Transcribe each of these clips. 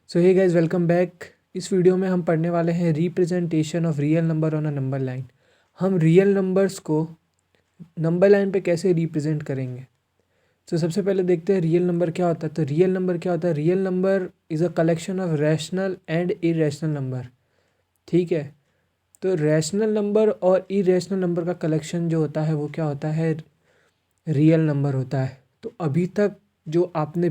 सो hey guys, welcome back. इस video में हम पढ़ने वाले हैं representation of real number on a number line. हम रियल नंबर्स को नंबर लाइन पे कैसे रिप्रेजेंट करेंगे। तो सबसे पहले देखते हैं रियल नंबर क्या होता है। तो रियल नंबर क्या होता है? Real number is a collection of rational and irrational number. ठीक है, तो रैशनल नंबर और इरेशनल नंबर का कलेक्शन जो होता है वो क्या होता है? रियल नंबर होता है। तो अभी तक जो आपने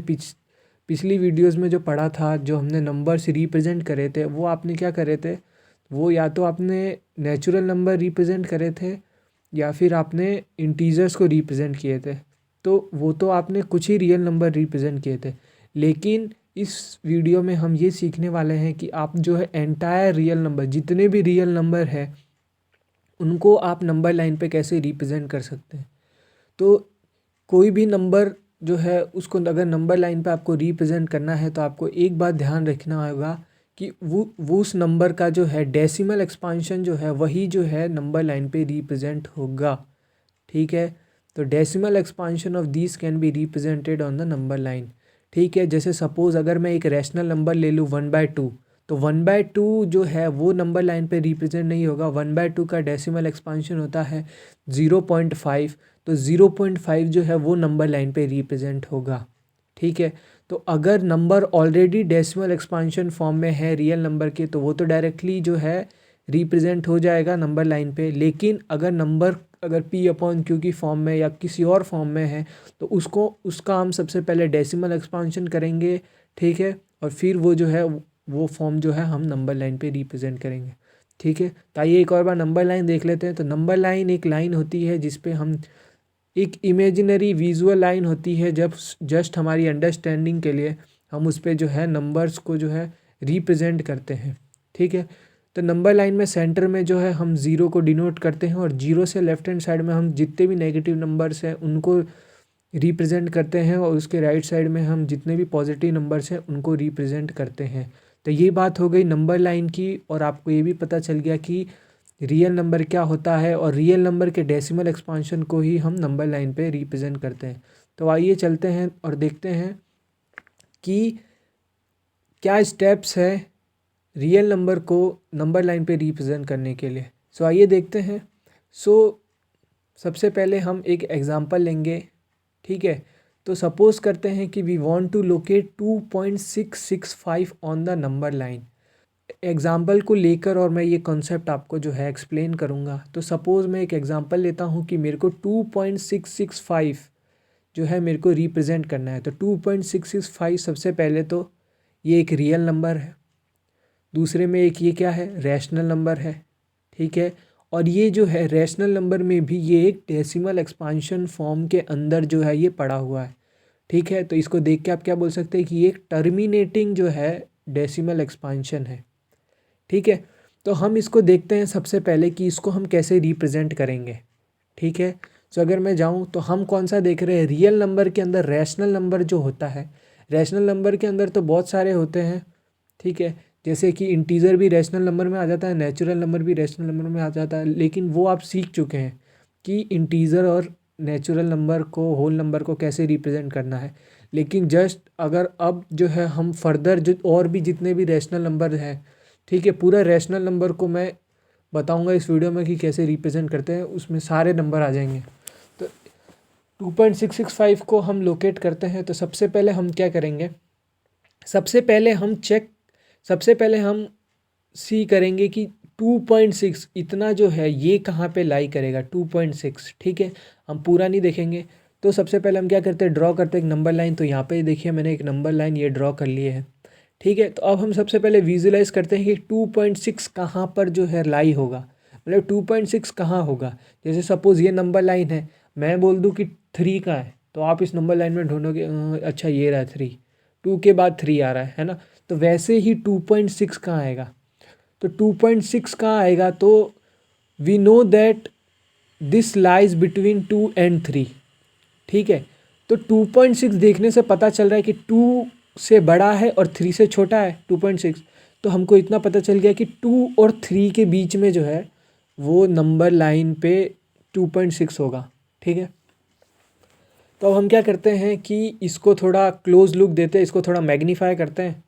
पिछली वीडियोस में जो पढ़ा था, जो हमने नंबर्स रिप्रेजेंट करे थे, वो आपने क्या करे थे? वो या तो आपने नेचुरल नंबर रिप्रेजेंट करे थे या फिर आपने इंटीजर्स को रिप्रेजेंट किए थे। तो वो तो आपने कुछ ही रियल नंबर रिप्रेजेंट किए थे, लेकिन इस वीडियो में हम ये सीखने वाले हैं कि आप जो है एंटायर रियल नंबर, जितने भी रियल नंबर है, उनको आप नंबर लाइन पे कैसे रिप्रेजेंट कर सकते हैं। तो कोई भी नंबर जो है उसको अगर नंबर लाइन पे आपको रिप्रेजेंट करना है तो आपको एक बात ध्यान रखना होगा कि वो उस नंबर का जो है डेसिमल एक्सपांशन जो है वही जो है नंबर लाइन पे रिप्रेजेंट होगा। ठीक है, तो decimal expansion of these can be represented on the number line. ठीक है, जैसे सपोज अगर मैं एक रैशनल नंबर ले लूँ 1/2, तो 1/2 जो है वो नंबर लाइन पे रिप्रेजेंट नहीं होगा। 1/2 का डेसिमल एक्सपांशन होता है 0.5, तो 0.5 जो है वो नंबर लाइन पे रिप्रेजेंट होगा। ठीक है, तो अगर number already decimal expansion form में है रियल नंबर के, तो वो तो डायरेक्टली जो है रिप्रेजेंट हो जाएगा नंबर लाइन पे। लेकिन अगर नंबर अगर P/Q की फॉर्म में या किसी और फॉर्म में है, तो उसका हम सबसे पहले डेसिमल एक्सपांशन करेंगे। ठीक है, और फिर वो जो है वो फॉर्म जो है हम नंबर लाइन पे रिप्रेजेंट करेंगे। ठीक है, तो आइए एक और बार नंबर लाइन देख लेते हैं। तो नंबर लाइन एक लाइन होती है जिसपे हम एक इमेजिनरी विजुअल लाइन होती है, जब जस्ट हमारी अंडरस्टैंडिंग के लिए हम उस पर जो है नंबर्स को जो है रिप्रेजेंट करते हैं। ठीक है, तो नंबर लाइन में सेंटर में जो है हम ज़ीरो को डिनोट करते हैं और जीरो से लेफ्ट हैंड साइड में हम जितने भी नेगेटिव नंबर्स हैं उनको रिप्रेजेंट करते हैं और उसके राइट साइड में हम जितने भी पॉजिटिव नंबर्स हैं उनको रिप्रेजेंट करते हैं। तो ये बात हो गई नंबर लाइन की, और आपको ये भी पता चल गया कि रियल नंबर क्या होता है और रियल नंबर के डेसिमल एक्सपांशन को ही हम नंबर लाइन पे रिप्रेजेंट करते हैं। तो आइए चलते हैं और देखते हैं कि क्या स्टेप्स है रियल नंबर को नंबर लाइन पे रिप्रेजेंट करने के लिए। सो आइए देखते हैं। सो सबसे पहले हम एक एग्जांपल लेंगे। ठीक है, तो सपोज करते हैं कि we want to locate 2.665 on the number line. Example को लेकर और मैं ये कॉन्सेप्ट आपको जो है एक्सप्लेन करूँगा। तो सपोज़ मैं एक एग्जाम्पल लेता हूँ कि मेरे को 2.665 जो है मेरे को रिप्रेजेंट करना है। तो 2.665 सबसे पहले तो ये एक रियल नंबर है, दूसरे में एक ये क्या है, रैशनल नंबर है। ठीक है, और ये जो है रैशनल नंबर में भी ये एक डेसिमल एक्सपांशन फॉर्म के अंदर जो है ये पड़ा हुआ है। ठीक है, तो इसको देख के आप क्या बोल सकते हैं कि ये एक टर्मिनेटिंग जो है डेसिमल एक्सपांशन है। ठीक है, तो हम इसको देखते हैं सबसे पहले कि इसको हम कैसे रिप्रेजेंट करेंगे। ठीक है, तो अगर मैं जाऊं तो हम कौन सा देख रहे हैं, रियल नंबर के अंदर रैशनल नंबर जो होता है। रैशनल नंबर के अंदर तो बहुत सारे होते हैं। ठीक है, जैसे कि इंटीजर भी रैशनल नंबर में आ जाता है, नेचुरल नंबर भी रैशनल नंबर में आ जाता है, लेकिन वो आप सीख चुके हैं कि इंटीजर और नेचुरल नंबर को, होल नंबर को कैसे रिप्रेजेंट करना है। लेकिन जस्ट अगर अब जो है हम फर्दर जो और भी जितने भी रैशनल नंबर हैं, ठीक है, पूरा रैशनल नंबर को मैं बताऊंगा इस वीडियो में कि कैसे रिप्रेजेंट करते हैं, उसमें सारे नंबर आ जाएंगे। तो 2.665 को हम लोकेट करते हैं। तो सबसे पहले हम क्या करेंगे, सबसे पहले हम सी करेंगे कि 2.6 इतना जो है ये कहाँ पे लाई करेगा, 2.6। ठीक है, हम पूरा नहीं देखेंगे। तो सबसे पहले हम क्या करते हैं, ड्रॉ करते हैं एक नंबर लाइन। तो यहाँ पे देखिए मैंने एक नंबर लाइन ये ड्रॉ कर लिए है। ठीक है, तो अब हम सबसे पहले विजुलाइज करते हैं कि 2.6 कहाँ पर जो है लाई होगा, मतलब 2.6 कहाँ होगा। जैसे सपोज़ ये नंबर लाइन है, मैं बोल दूँ कि 3 का है, तो आप इस नंबर लाइन में ढूंढोगे अच्छा ये रहा 3, 2 के बाद 3 आ रहा है ना। तो वैसे ही 2.6 कहाँ आएगा, तो 2.6 कहाँ आएगा, तो we know that this lies between 2 and 3। ठीक है, तो 2.6 देखने से पता चल रहा है कि 2 से बड़ा है और 3 से छोटा है 2.6। तो हमको इतना पता चल गया कि 2 और 3 के बीच में जो है वो नंबर लाइन पे 2.6 होगा। ठीक है, तो अब हम क्या करते हैं कि इसको थोड़ा क्लोज लुक देते हैं, इसको थोड़ा मैग्नीफाई करते हैं।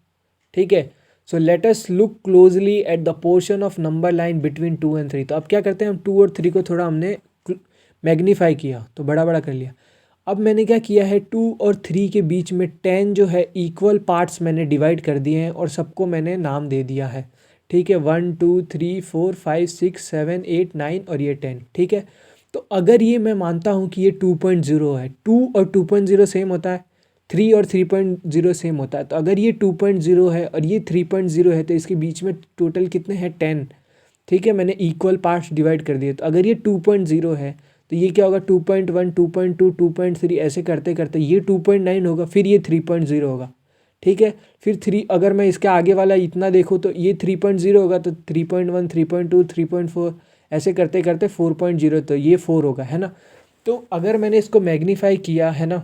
ठीक है। So let us look closely at the portion of number line between 2 and 3। तो अब क्या करते हैं, हम 2 और 3 को थोड़ा हमने मैग्नीफाई किया, तो बड़ा बड़ा कर लिया। अब मैंने क्या किया है, 2 और 3 के बीच में 10 जो है इक्वल पार्ट्स मैंने डिवाइड कर दिए हैं और सबको मैंने नाम दे दिया है। ठीक है, 1 2 3 4 5 6 7 8 9 और ये 10। ठीक है, तो अगर ये मैं मानता हूँ कि ये 2.0 है, 2 और 2.0 सेम होता है, 3 और 3.0 सेम होता है, तो अगर ये 2.0 है और ये 3.0 है तो इसके बीच में टोटल कितने हैं, 10। ठीक है, मैंने इक्वल पार्ट्स डिवाइड कर दिए। तो अगर ये 2.0 है तो ये क्या होगा, 2.1 2.2 2.3 ऐसे करते करते ये 2.9 होगा, फिर ये 3.0 होगा। ठीक है, फिर 3, अगर मैं इसके आगे वाला इतना देखूँ तो ये 3.0 होगा, तो 3.1 3.2 3.4 ऐसे करते करते 4.0, तो ये 4 होगा, है ना। तो अगर मैंने इसको मैग्नीफाई किया है ना,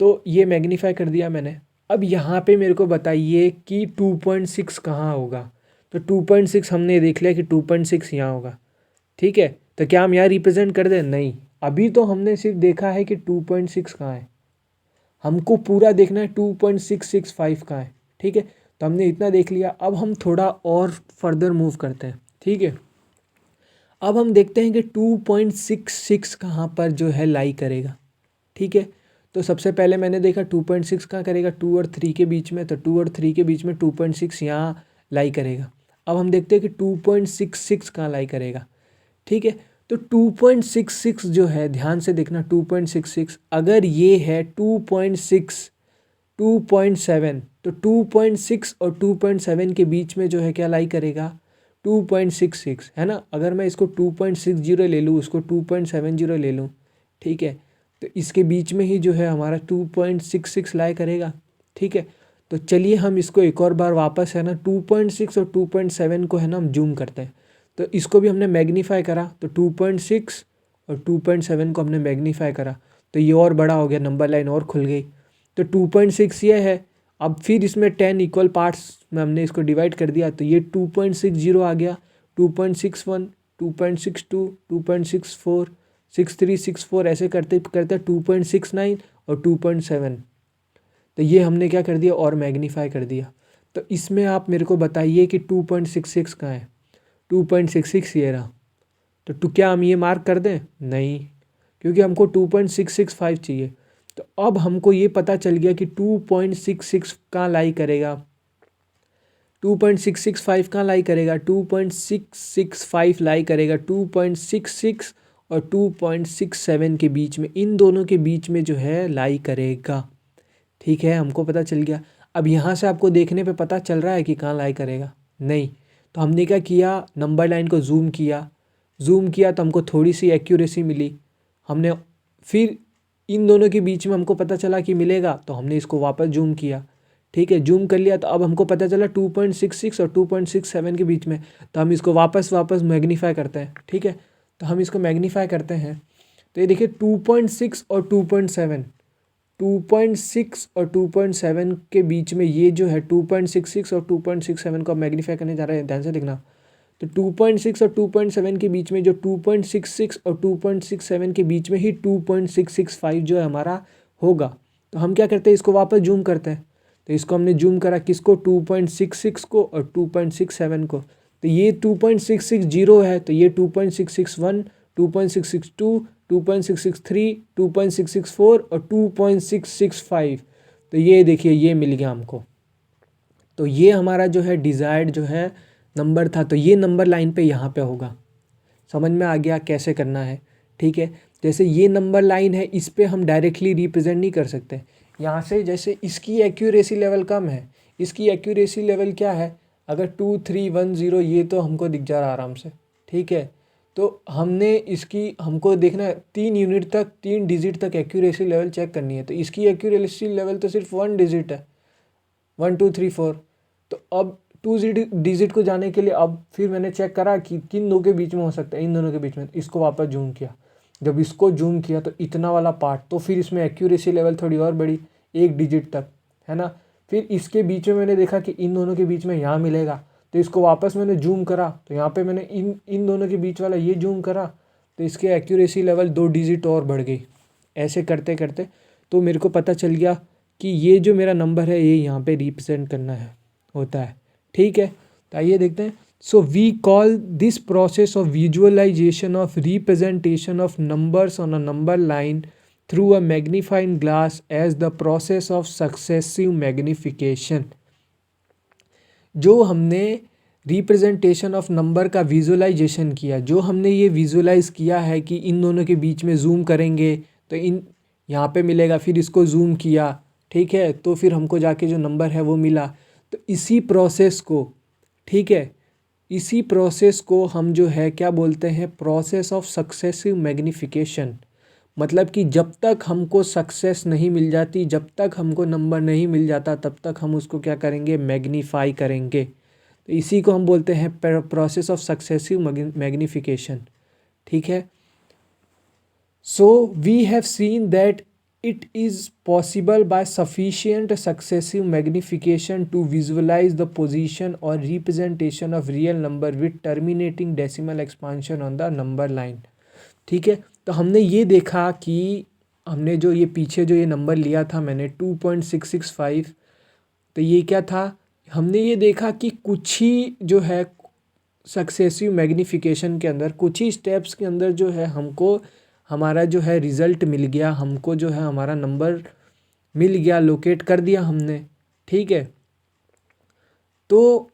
तो ये मैग्नीफाई कर दिया मैंने। अब यहाँ पे मेरे को बताइए कि 2.6 कहाँ होगा। तो 2.6 हमने देख लिया कि 2.6 यहाँ होगा। ठीक है, तो क्या हम यहाँ रिप्रेजेंट कर दें, नहीं, अभी तो हमने सिर्फ देखा है कि 2.6 कहाँ है, हमको पूरा देखना है 2.665 कहाँ है। ठीक है, तो हमने इतना देख लिया। अब हम थोड़ा और फर्दर मूव करते हैं। ठीक है, अब हम देखते हैं कि 2.66 कहाँ पर जो है लाई करेगा। ठीक है, तो सबसे पहले मैंने देखा 2.6 कहाँ करेगा, 2 और 3 के बीच में, तो 2 और 3 के बीच में 2.6 यहाँ लाई करेगा। अब हम देखते हैं कि 2.66 कहाँ लाई करेगा। ठीक है, तो 2.66 जो है, ध्यान से देखना, 2.66 अगर ये है 2.6 2.7, तो 2.6 और 2.7 के बीच में जो है क्या लाई करेगा, 2.66, है ना। अगर मैं इसको 2.60 ले लूँ, उसको 2.70 ले लूँ, ठीक है, तो इसके बीच में ही जो है हमारा 2.66 लाई करेगा। ठीक है, तो चलिए हम इसको एक और बार वापस है ना 2.6 और 2.7 को है ना हम जूम करते हैं। तो इसको भी हमने मैग्नीफाई करा, तो 2.6 और 2.7 को हमने मैग्नीफाई करा, तो ये और बड़ा हो गया, नंबर लाइन और खुल गई। तो 2.6 ये है। अब फिर इसमें 10 इक्वल पार्ट्स में हमने इसको डिवाइड कर दिया, तो ये 2.60 आ गया, 2.61 2.62 2.64 63 64 ऐसे करते करते 2.69 और 2.7। तो ये हमने क्या कर दिया, और मैग्नीफाई कर दिया। तो इसमें आप मेरे को बताइए कि 2.66 कहाँ है। 2.66 ये रहा। तो क्या हम ये मार्क कर दें, नहीं, क्योंकि हमको 2.665 चाहिए। तो अब हमको ये पता चल गया कि 2.66 कहाँ लाई करेगा, 2.665 कहाँ लाई करेगा, 2.665 लाई करेगा 2.66 और 2.67 के बीच में, इन दोनों के बीच में जो है लाई करेगा। ठीक है, हमको पता चल गया। अब यहाँ से आपको देखने पे पता चल रहा है कि कहाँ लाई करेगा, नहीं। तो हमने क्या किया, नंबर लाइन को जूम किया तो हमको थोड़ी सी एक्यूरेसी मिली। हमने फिर इन दोनों के बीच में हमको पता चला कि मिलेगा, तो हमने इसको वापस जूम किया। ठीक है, जूम कर लिया, तो अब हमको पता चला 2.66 और 2.67 के बीच में, तो हम इसको वापस मैग्नीफाई करते हैं। ठीक है, तो हम इसको मैग्नीफाई करते हैं, तो ये देखिए 2.6 और 2.7, 2.6 और 2.7 के बीच में ये जो है 2.66 और 2.67 को मैग्नीफाई करने जा रहे हैं, ध्यान से देखना। तो 2.6 और 2.7 के बीच में जो 2.66 और 2.67 के बीच में ही 2.665 जो है हमारा होगा। तो हम क्या करते हैं, इसको वापस जूम करते हैं। तो इसको हमने जूम करा, किसको, 2.66 को और 2.67 को। तो ये 2.660 है, तो ये 2.661 2.662 2.663 2.664 और 2.665, तो ये देखिए ये मिल गया हमको। तो ये हमारा जो है डिज़ायर्ड जो है नंबर था, तो ये नंबर लाइन पे यहाँ पे होगा। समझ में आ गया कैसे करना है। ठीक है, जैसे ये नंबर लाइन है, इस पे हम डायरेक्टली रिप्रेजेंट नहीं कर सकते यहाँ से। जैसे इसकी एक्यूरेसी लेवल कम है, इसकी एक्यूरेसी लेवल क्या है, अगर 2 3 1 0 ये तो हमको दिख जा रहा है आराम से। ठीक है, तो हमको देखना है 3 यूनिट तक, 3 डिजिट तक एक्यूरेसी लेवल चेक करनी है। तो इसकी एक्यूरेसी लेवल तो सिर्फ 1 डिजिट है, 1 2 3 4। तो अब 2 डिजिट को जाने के लिए अब फिर मैंने चेक करा कि किन दो के बीच में हो सकता है, इन दोनों के बीच में। इसको वापस जूम किया, जब इसको जूम किया तो इतना वाला पार्ट, तो फिर इसमें एक्यूरेसी लेवल थोड़ी और बढ़ी, 1 डिजिट तक, है ना। फिर इसके बीच में मैंने देखा कि इन दोनों के बीच में यहाँ मिलेगा, तो इसको वापस मैंने जूम करा, तो यहाँ पे मैंने इन दोनों के बीच वाला ये जूम करा, तो इसके एक्यूरेसी लेवल 2 डिजिट और बढ़ गई। ऐसे करते करते तो मेरे को पता चल गया कि ये जो मेरा नंबर है ये यहाँ पे रिप्रेजेंट करना है। होता है। ठीक है, तो आइए देखते हैं। So we call this process of visualization of representation of numbers on a number line through a magnifying glass as the process of successive magnification. जो हमने रिप्रेजेंटेशन ऑफ नंबर का विजुअलाइजेशन किया, जो हमने ये विजुअलाइज किया है कि इन दोनों के बीच में जूम करेंगे तो इन यहाँ पे मिलेगा, फिर इसको जूम किया, ठीक है, तो फिर हमको जाके जो नंबर है वो मिला। तो इसी प्रोसेस को, ठीक है, इसी प्रोसेस को हम जो है क्या बोलते हैं, प्रोसेस ऑफ सक्सेसिव मैग्नीफिकेशन। मतलब कि जब तक हमको सक्सेस नहीं मिल जाती, जब तक हमको नंबर नहीं मिल जाता, तब तक हम उसको क्या करेंगे, मैग्नीफाई करेंगे। तो इसी को हम बोलते हैं प्रोसेस ऑफ सक्सेसिव मैग्नीफिकेशन। ठीक है, so we have seen that it is possible by sufficient successive magnification to visualize the position or representation of real number with terminating decimal expansion on the number line। ठीक है, तो हमने ये देखा कि हमने जो ये पीछे जो ये नंबर लिया था मैंने 2.665, तो ये क्या था, हमने ये देखा कि कुछ ही जो है सक्सेसिव मैग्नीफिकेशन के अंदर, कुछ ही स्टेप्स के अंदर जो है हमको हमारा जो है रिज़ल्ट मिल गया, हमको जो है हमारा नंबर मिल गया, लोकेट कर दिया हमने। ठीक है, तो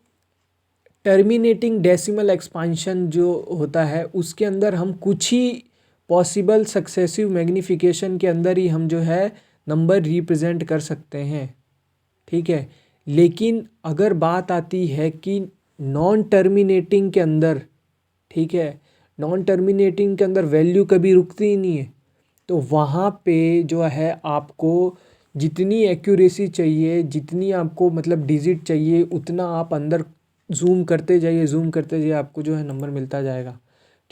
टर्मिनेटिंग डेसिमल एक्सपांशन जो होता है उसके अंदर हम कुछ ही पॉसिबल सक्सेसिव मैग्नीफिकेशन के अंदर ही हम जो है नंबर रिप्रेजेंट कर सकते हैं। ठीक है, लेकिन अगर बात आती है कि नॉन टर्मिनेटिंग के अंदर, ठीक है, नॉन टर्मिनेटिंग के अंदर वैल्यू कभी रुकती ही नहीं है, तो वहाँ पे जो है आपको जितनी एक्यूरेसी चाहिए, जितनी आपको मतलब डिजिट चाहिए, उतना आप अंदर जूम करते जाइए, जूम करते जाइए, आपको जो है नंबर मिलता जाएगा।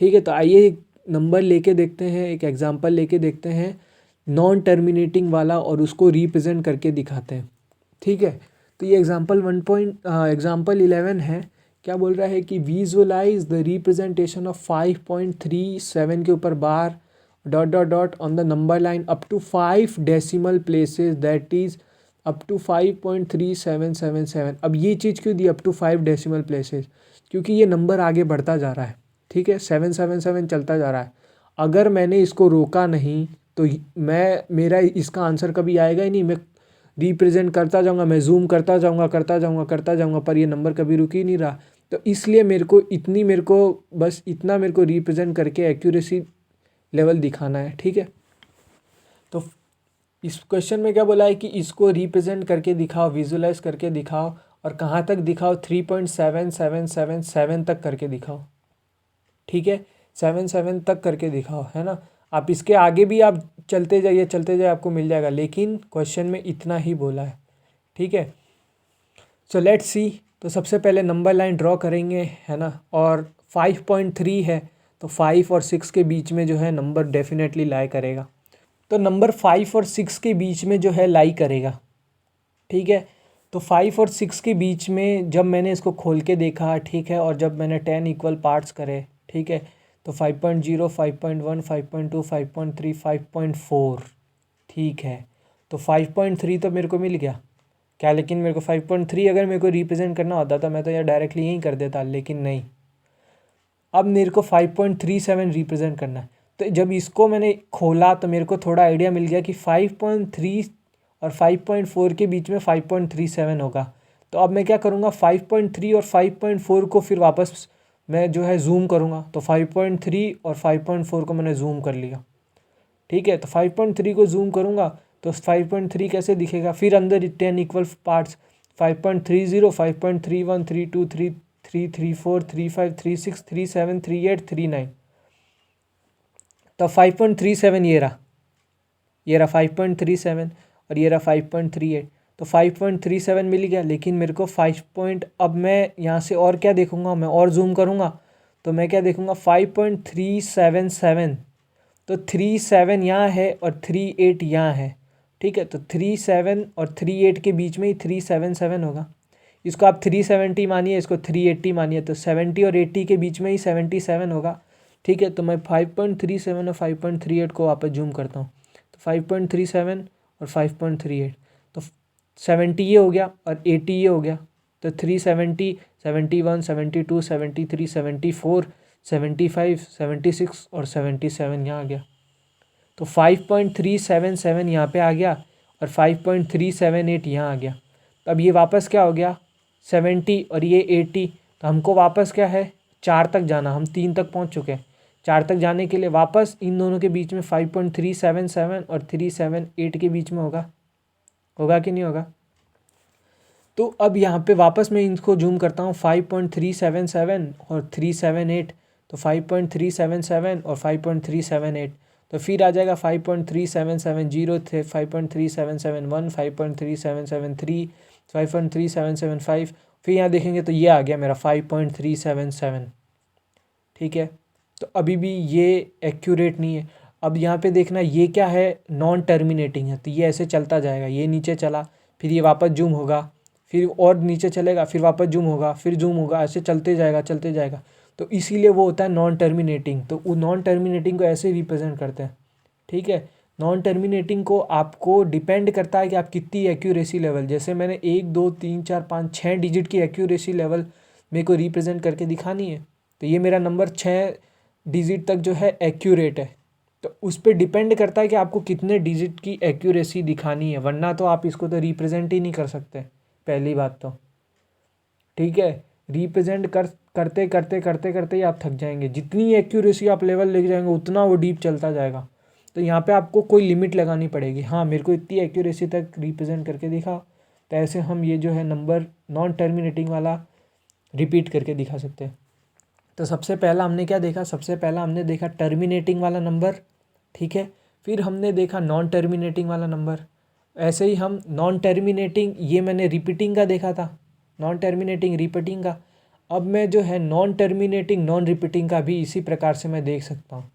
ठीक है, तो आइए एक नंबर लेके देखते हैं, एक एग्जांपल लेके देखते हैं नॉन टर्मिनेटिंग वाला, और उसको रिप्रेजेंट करके दिखाते हैं। ठीक है, तो ये एग्जाम्पल 11 है। क्या बोल रहा है कि विजुअलाइज द रिप्रेजेंटेशन ऑफ 5.37 के ऊपर bar dot dot dot on the number line up to 5 decimal places, that is up to 5.3777। अब ये चीज़ क्यों दी अप टू 5 डेसिमल प्लेसेस, क्योंकि ये नंबर आगे बढ़ता जा रहा है। ठीक है, 777 चलता जा रहा है। अगर मैंने इसको रोका नहीं तो मेरा इसका आंसर कभी आएगा ही नहीं। मैं रिप्रेजेंट करता जाऊंगा, मैं जूम करता जाऊंगा, पर ये नंबर कभी रुक ही नहीं रहा। तो इसलिए मेरे को बस इतना मेरे को रिप्रेजेंट करके एक्यूरेसी लेवल दिखाना है। ठीक है, तो इस क्वेश्चन में क्या बोला है कि इसको रिप्रेजेंट करके दिखाओ, विजुअलाइज करके दिखाओ, और कहाँ तक दिखाओ, 3.7777 तक करके दिखाओ। ठीक है, 77 तक करके दिखाओ, है ना। आप इसके आगे भी आप चलते जाइए, आपको मिल जाएगा, लेकिन क्वेश्चन में इतना ही बोला है। ठीक है, सो लेट्स सी। तो सबसे पहले नंबर लाइन ड्रॉ करेंगे, है ना, और 5.3 है, तो 5 और 6 के बीच में जो है नंबर डेफिनेटली लाई करेगा। तो नंबर 5 और 6 के बीच में जो है लाई करेगा। ठीक है, तो 5 और 6 के बीच में जब मैंने इसको खोल के देखा, ठीक है, और जब मैंने 10 इक्वल पार्ट्स करे, ठीक है, तो 5.0, 5.1, 5.2, 5.3, 5.4। ठीक है, तो 5.3 तो मेरे को मिल गया क्या, लेकिन मेरे को 5.3 अगर मेरे को रिप्रेजेंट करना होता तो मैं तो यार डायरेक्टली यहीं कर देता, लेकिन नहीं, अब मेरे को 5.37 रिप्रेजेंट करना है। तो जब इसको मैंने खोला तो मेरे को थोड़ा आइडिया मिल गया कि 5.3 और 5.4 के बीच में 5.37 होगा। तो अब मैं क्या करूँगा, 5.3 और 5.4 को फिर वापस मैं जो है जूम करूँगा। तो 5.3 और 5.4 को मैंने जूम कर लिया। ठीक है, तो 5.3 को जूम करूँगा तो 5.3 कैसे दिखेगा, फिर अंदर 10 इक्वल पार्ट्स, 5.30, 5.31, 32, 33, 34, 35, 36, 37, 38, 39। तो 5.37 ये रहा 5.37, और ये रहा 5.38। तो 5.37 मिल गया, लेकिन मेरे को अब मैं यहाँ से और क्या देखूँगा, मैं और जूम करूँगा तो मैं क्या देखूँगा, 5.377। तो 37 यहाँ है और 38 यहाँ है। ठीक है, तो 37 और 38 के बीच में ही 377 होगा। इसको आप 370 मानिए, इसको 380 मानिए, तो 70 और 80 के बीच में ही 77 होगा। ठीक है, तो मैं 5.37 और 5.38 को वापस जूम करता हूँ। तो 5.37 और 5.38, तो 70 ये हो गया और 80 ये हो गया। तो 370, 71, 72, 73, 74, 75, 76 और 77 यहाँ आ गया। तो 5.377 यहाँ पे आ गया और 5.378 यहाँ आ गया। तो अब ये वापस क्या हो गया 70 और ये 80। तो हमको वापस क्या है 4 तक जाना, हम 3 तक पहुँच चुके हैं। 4 तक जाने के लिए वापस इन दोनों के बीच में 5.377 और 378 के बीच में होगा कि नहीं होगा। तो अब यहाँ पे वापस मैं इनको जूम करता हूँ 5.377 और 378। तो 5.377 और 5.378 तो फिर आ जाएगा 5.3770 थे, 5.3771, 5.3773, 5.3775। फिर यहाँ देखेंगे तो ये आ गया मेरा 5.377। ठीक है, तो अभी भी ये एक्यूरेट नहीं है। अब यहाँ पे देखना ये क्या है नॉन टर्मिनेटिंग है, तो ये ऐसे चलता जाएगा। ये नीचे चला, फिर ये वापस जूम होगा, फिर और नीचे चलेगा, फिर वापस जूम होगा, फिर जूम होगा, ऐसे चलते जाएगा। तो इसीलिए वो होता है नॉन टर्मिनेटिंग। तो वो नॉन टर्मिनेटिंग को ऐसे रिप्रेजेंट करते हैं। ठीक है, नॉन टर्मिनेटिंग को आपको डिपेंड करता है कि आप कितनी एक्यूरेसी लेवल, जैसे मैंने 1 2 3 4 5 6 डिजिट की एक्यूरेसी लेवल मेरे को रिप्रेजेंट करके दिखानी है। तो ये मेरा नंबर 6 डिजिट तक जो है एक्यूरेट है। तो उस पर डिपेंड करता है कि आपको कितने डिजिट की एक्यूरेसी दिखानी है, वरना तो आप इसको तो रिप्रेजेंट ही नहीं कर सकते पहली बात तो। ठीक है, रिप्रेजेंट करते करते ही आप थक जाएंगे। जितनी एक्यूरेसी आप लेवल लेके जाएंगे उतना वो डीप चलता जाएगा। तो यहाँ पे आपको कोई लिमिट लगानी पड़ेगी, हाँ मेरे को इतनी एक्यूरेसी तक रिप्रेजेंट करके दिखा। तो ऐसे हम ये जो है नंबर नॉन टर्मिनेटिंग वाला रिपीट करके दिखा सकते हैं। तो सबसे पहला हमने क्या देखा, सबसे पहला हमने देखा टर्मिनेटिंग वाला नंबर। ठीक है, फिर हमने देखा नॉन टर्मिनेटिंग वाला नंबर। ऐसे ही हम नॉन टर्मिनेटिंग, ये मैंने रिपीटिंग का देखा था, नॉन टर्मिनेटिंग रिपीटिंग का। अब मैं जो है नॉन टर्मिनेटिंग नॉन रिपीटिंग का भी इसी प्रकार से मैं देख सकता हूँ।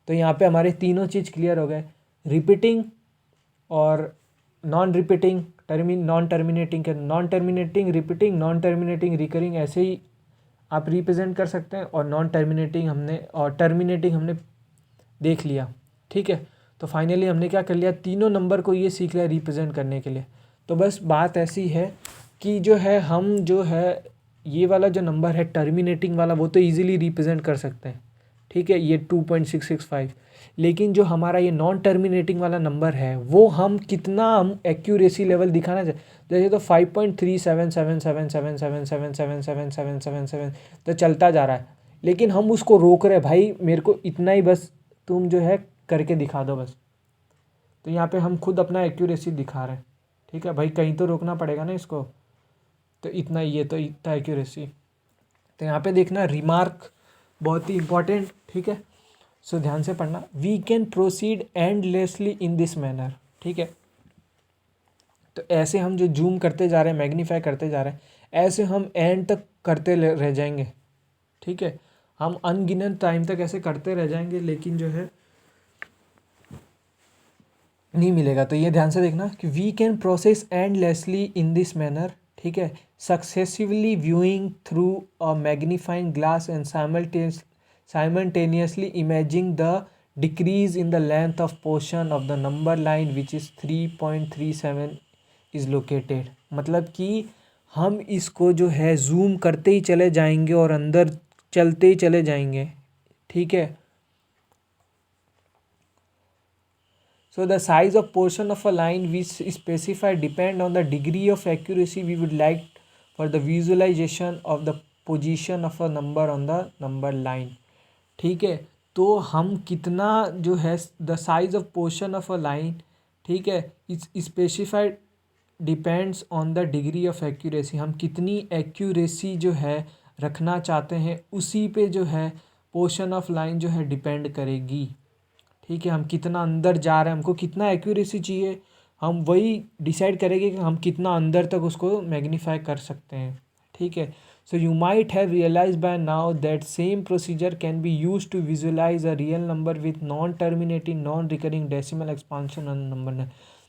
तो यहाँ पे हमारे तीनों चीज़ क्लियर हो गए, रिपीटिंग और नॉन रिपीटिंग, नॉन टर्मिनेटिंग के non terminating repeating, non terminating recurring, ऐसे ही आप रिप्रेजेंट कर सकते हैं। और नॉन टर्मिनेटिंग हमने और टर्मिनेटिंग हमने देख लिया। ठीक है, तो फाइनली हमने क्या कर लिया, तीनों नंबर को ये सीख लिया रिप्रेजेंट करने के लिए। तो बस बात ऐसी है कि जो है हम जो है ये वाला जो नंबर है टर्मिनेटिंग वाला वो तो इजीली रिप्रेजेंट कर सकते हैं। ठीक है, ये 2.665। लेकिन जो हमारा ये नॉन टर्मिनेटिंग वाला नंबर है वो हम कितना हम एक्यूरेसी लेवल दिखाना चाहिए। जैसे तो 5.3777777777777 तो चलता जा रहा है, लेकिन हम उसको रोक रहे हैं, भाई मेरे को इतना ही बस तुम जो है करके दिखा दो बस। तो यहाँ पे हम खुद अपना एक्यूरेसी दिखा रहे हैं। ठीक है भाई, कहीं तो रोकना पड़ेगा ना इसको। तो इतना ही, ये तो इतना एक्यूरेसी। तो यहाँ पे देखना रिमार्क बहुत ही इंपॉर्टेंट। ठीक है, सो ध्यान से पढ़ना। We can proceed endlessly in this manner. ठीक है, तो ऐसे हम जो जूम करते जा रहे हैं, मैग्नीफाई करते जा रहे हैं, ऐसे हम एंड तक करते रह जाएंगे। ठीक है, हम अनगिनत टाइम तक ऐसे करते रह जाएंगे, लेकिन जो है नहीं मिलेगा। तो ये ध्यान से देखना कि we can process endlessly in this manner. ठीक है, successively viewing through a magnifying glass and simultaneously imagining the decrease in the length of portion of the number line which is 3.37 is located। मतलब कि हम इसको जो है zoom करते ही चले जाएंगे और अंदर चलते ही चले जाएंगे। ठीक है, so the size of portion of a line we specify depend on the degree of accuracy we would like for the visualization of the position of a number on the number line। ठीक है, तो हम कितना जो है the size of portion of a line, ठीक है, इस specified depends on the degree of accuracy. हम कितनी एक्यूरेसी जो है रखना चाहते हैं उसी पे जो है पोर्शन ऑफ लाइन जो है डिपेंड करेगी। ठीक है, हम कितना अंदर जा रहे हैं, हमको कितना एक्यूरेसी चाहिए, हम वही डिसाइड करेंगे कि हम कितना अंदर तक उसको मैग्नीफाई कर सकते हैं। ठीक है, so you might have realized by now that same procedure can be used to visualize a real number with non-terminating non-recurring decimal expansion on number।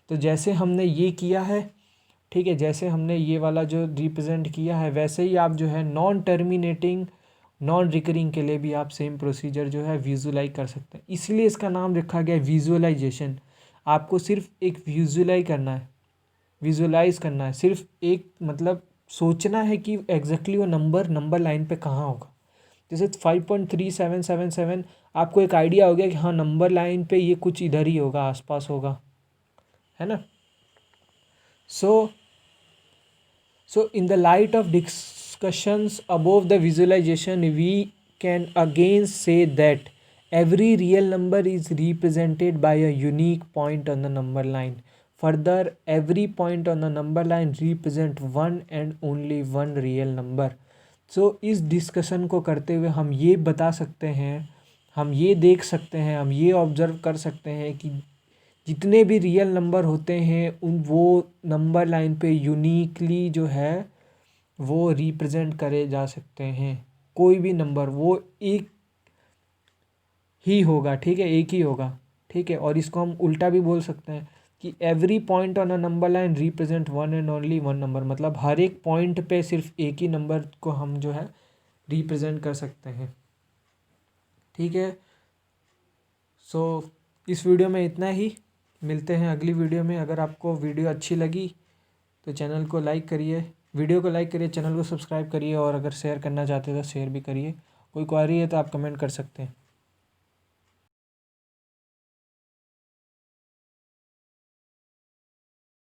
तो जैसे हमने ये किया है, ठीक है, जैसे हमने ये वाला जो रिप्रेजेंट किया है वैसे ही आप जो है नॉन टर्मिनेटिंग नॉन रिकरिंग के लिए भी आप सेम प्रोसीजर जो है विजुलाइज कर सकते हैं। इसलिए इसका नाम रखा गया है विजुअलाइजेशन। आपको सिर्फ एक विजुलाइज करना है, विजुलाइज करना है, सिर्फ एक मतलब सोचना है कि एग्जैक्टली वो नंबर लाइन पे कहाँ होगा। जैसे 5.3777 आपको एक आइडिया हो गया कि हाँ नंबर लाइन पे ये कुछ इधर ही होगा, आसपास होगा, है ना। So in the light of discussions above the visualization, we can again say that every real number is represented by a unique point on the number line. Further, every point on the number line represent one and only one real number. So इस discussion को करते हुए हम ये बता सकते हैं, हम ये देख सकते हैं, हम ये ऑब्ज़र्व कर सकते हैं कि जितने भी रियल नंबर होते हैं उन वो नंबर लाइन पे यूनिकली जो है वो रिप्रेजेंट करे जा सकते हैं। कोई भी नंबर वो एक ही होगा, ठीक है, एक ही होगा, ठीक है। और इसको हम उल्टा भी बोल सकते हैं कि every point on a number line represent one and only one number, मतलब हर एक पॉइंट पे सिर्फ एक ही नंबर को हम जो है रिप्रेजेंट कर सकते हैं, ठीक है। सो इस वीडियो में इतना ही, मिलते हैं अगली वीडियो में। अगर आपको वीडियो अच्छी लगी तो चैनल को लाइक करिए, वीडियो को लाइक करिए, चैनल को सब्सक्राइब करिए, और अगर शेयर करना चाहते हैं तो शेयर भी करिए। कोई क्वेरी है तो आप कमेंट कर सकते हैं।